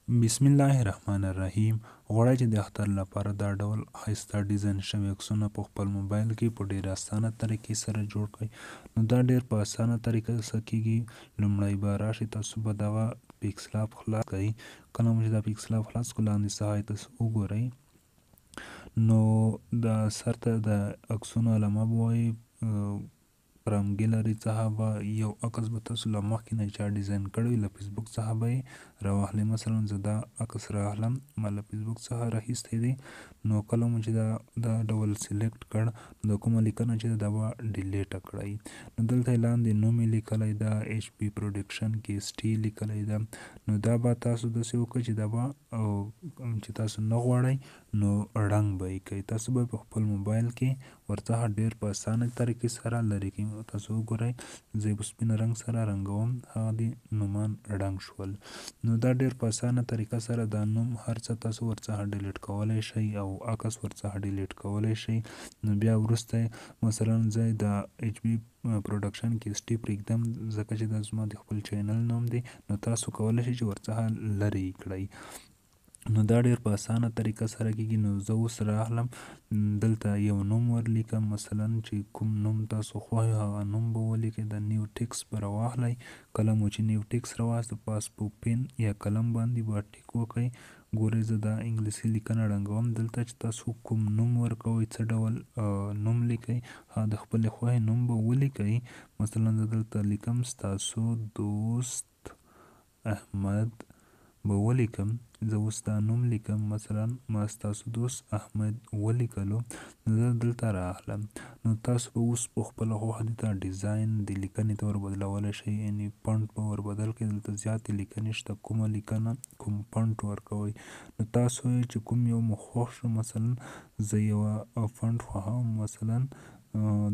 بسم الله الرحمن الرحیم. غواړئ چې د اختر لپاره دا ډول ښایسته ډیزاین شوي عکسونه په خپل موبایل کې په ډېر اسانه طریقې سره جوړ کړئ، نو دا ډېر په اسانه طریقه سره کیږي. لومړی به راشئ، تاسو به دغه پیکسل اپ خلاص کړئ. کله مو چې دا پیکسل اپ خلاص کړو، لاندې ساحه یې تاسو وګورئ، نو د سر ته د عکسونو علامه به وایي. فرام ګیلري څخه به یو عکس به تاسو له مخکې نه چا ډیزاین کړی له فیسبوک څخه به یې راواخلئ. مثلا زه دا عکس رااخلم، ما له فیسبوک څخه راخیستی دی. نو کله مو چې دا ډول سلیکټ کړ، د کومه لیکنه چې دا به ډیلیټه کړئ. نو دلته یې لاندې نوم یې لیکلی ده، ایچ پی پروډکشن کې سټي لیکلی ده. نو دا به تاسو داسې وکړئ چې دا به چې تاسو نه غواړئ نو رنګ به یې کوئ. تاسو به په خپل موبایل کې ورڅخه ډېر په اسانه طریقې سره لرې کوئ. تاسو وګورئ، زه یې په سپین رنګ سره رنګوم، هغه دي نومان رنګ شول. نو دا ډېر په اسانه طریقه سره دا نوم هر څه تاسو ورڅخه ډیلیټ کولی شئ او عکس ورڅخه ډیلیټ کولی شئ. نو بیا وروسته مثلا زه د ایچ پی پروډکشن کې سټي پرېږدم، ځکه چې دا زما د خپل چینل نوم دی. نو تاسو کولی شئ چې ورڅخه لرې کړئ. نو دا ډېر په اسانه طریقه سره کیږي. نو زه اوس راغلم، دلته یو نوم ورلیکم، مثلا چې کوم نوم تاسو خوښ هغه نوم به ولیکئ. د نیو ټیکس به راواخلئ. کله مو چې نیو ټیکس راواخیست، پاس په پین یا قلم باندې به ټیک وکئ. ګورئ زه دا انګلیسي لیکنه رنګوم. دلته چې تاسو کوم نوم ورکوئ، څه ډول نوم لیکئ، د خپلې خوښې نوم به ولیکئ. مثلا زه دلته لیکم ستاسو دوست احمد به ولیکم. زه اوس دا نوم لیکم، مثلا ما ستاسو دوست احمد ولیکلو. نو زه دلته راغلم. نو تاسو به اوس په خپله خوښه دلته ډیزاین د لیکنې ته ور بدلولی شئ، یعنې فونټ به ور بدل کړئ. دلته زیاتې لیکنې شته، کومه لیکنه کوم فونټ ورکوئ. نو تاسو چې کوم یو مو خوښ شو، مثلا زه یوه فونټ خوښوم، مثلا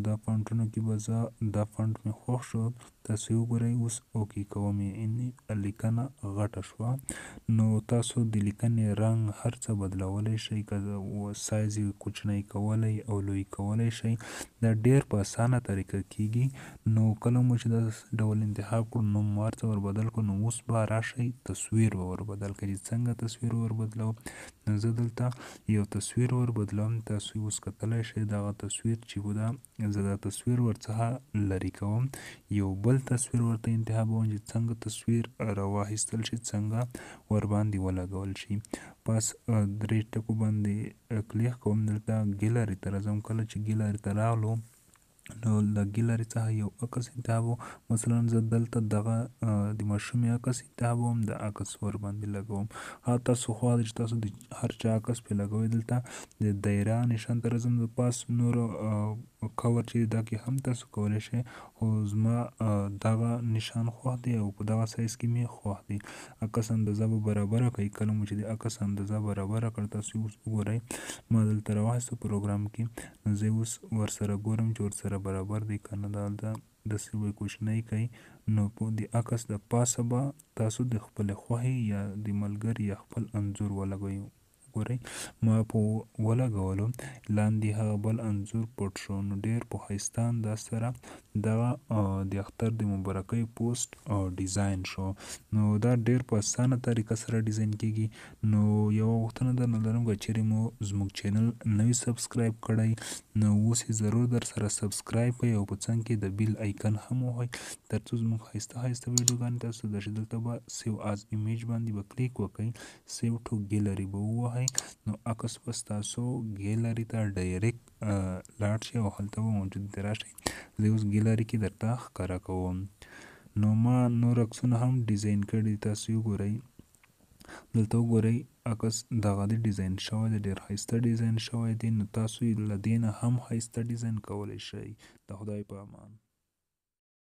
دا فونټونو کې به زه دا فونټ مې خوښ شو. تاسو یې وګورئ، اوس اوکې کوم یې، یعنې لیکنه غټه شوه. نو تاسو د لیکنې رنګ هر څه بدلولی شئ، که سایز یې کوچنی کولی او لوی کولی شئ. دا ډېر په اسانه طریقه کیږي. نو کله مو چې دا ډول انتخاب کړو، نوم مو هر څه ور بدل کړو، نو اوس به راشئ تصویر به ور بدل کړئ. څنګه تصویر ور بدلوم؟ نو زه دلته یو تصویر ور بدلوم. تاسو اوس کتلی شئ دغه تصویر چې ده، زه دا تصویر ورڅخه لرې کوم، یو بل تصویر ورته انتخابوم چې څنګه تصویر راواخیستل شي، څنګه ورباندې ولګول شي. پس درې ټکو باندې کلیک کوم، دلته ګیلري ته راځم. کله چې ګیلري ته راغلو، نو له ګیلري څخه یو عکس انتخابوم. مثلا زه دلته دغه د ماشومې عکس انتخابوم، د عکس ورباندې لګوم. تاسو خوښه ده چې تاسو د هر چا عکس پرې لګوئ. دلته د دایره نشان ته راځم، د پاس نورو کور چې دا کې هم تاسو کولی شئ، خو زما دغه نشان خوښ دی او په دغه سایز کې مې خوښ دی. عکس اندازه به برابره کړئ. کله مو چې د عکس اندازه برابره کړ، تاسو اوس وګورئ، ما دلته راواخیسته پروګرام کې. نو زه اوس ورسره ګورم چې ورسره برابر دی که نه. دلته داسې به کوچنی کوئ. نو د عکس د پاسه به تاسو د خپلې خوښې یا د ملګري یا خپل انځور ولګوئ. ګورئ ما په ولګولو، لاندې هغه بل انځور پټ شو. نو ډېر په ښایسته انداز سره دغه د اختر د مبارکۍ پوسټ ډیزاین شو. نو دا ډېر په اسانه طریقه سره ډیزاین کیږي. نو یوه غوښتنه درنه لرم، که چیرې مو زموږ چینل نه وي سبسکرایب کړی، نو اوس یې ضرور در سره سبسکرایب کړئ او په څنګ کې د بیل آیکن هم ووهئ، تر څو زموږ ښایسته ښایسته ویډیوګانې تاسو ته درشي. دلته به سیو از ایمیج باندې به کلیک وکړئ، سیو ټو ګیلري به ووهئ. نو عکس به ستاسو ګیلري ته ډایرکټ لاړ شي او هلته به موجود دی. راشئ، زه اوس ګیلري کې درته ښکاره کوم. نو ما نور عکسونه هم ډیزاین کړي، تاسو یې وګورئ. دلته وګورئ عکس دغه دی ډیزاین شوی دی، ډېر ښایسته ډیزاین شوی دی. نو تاسو یې له دې نه هم ښایسته ډیزاین کولی شئ. د خدای په امان.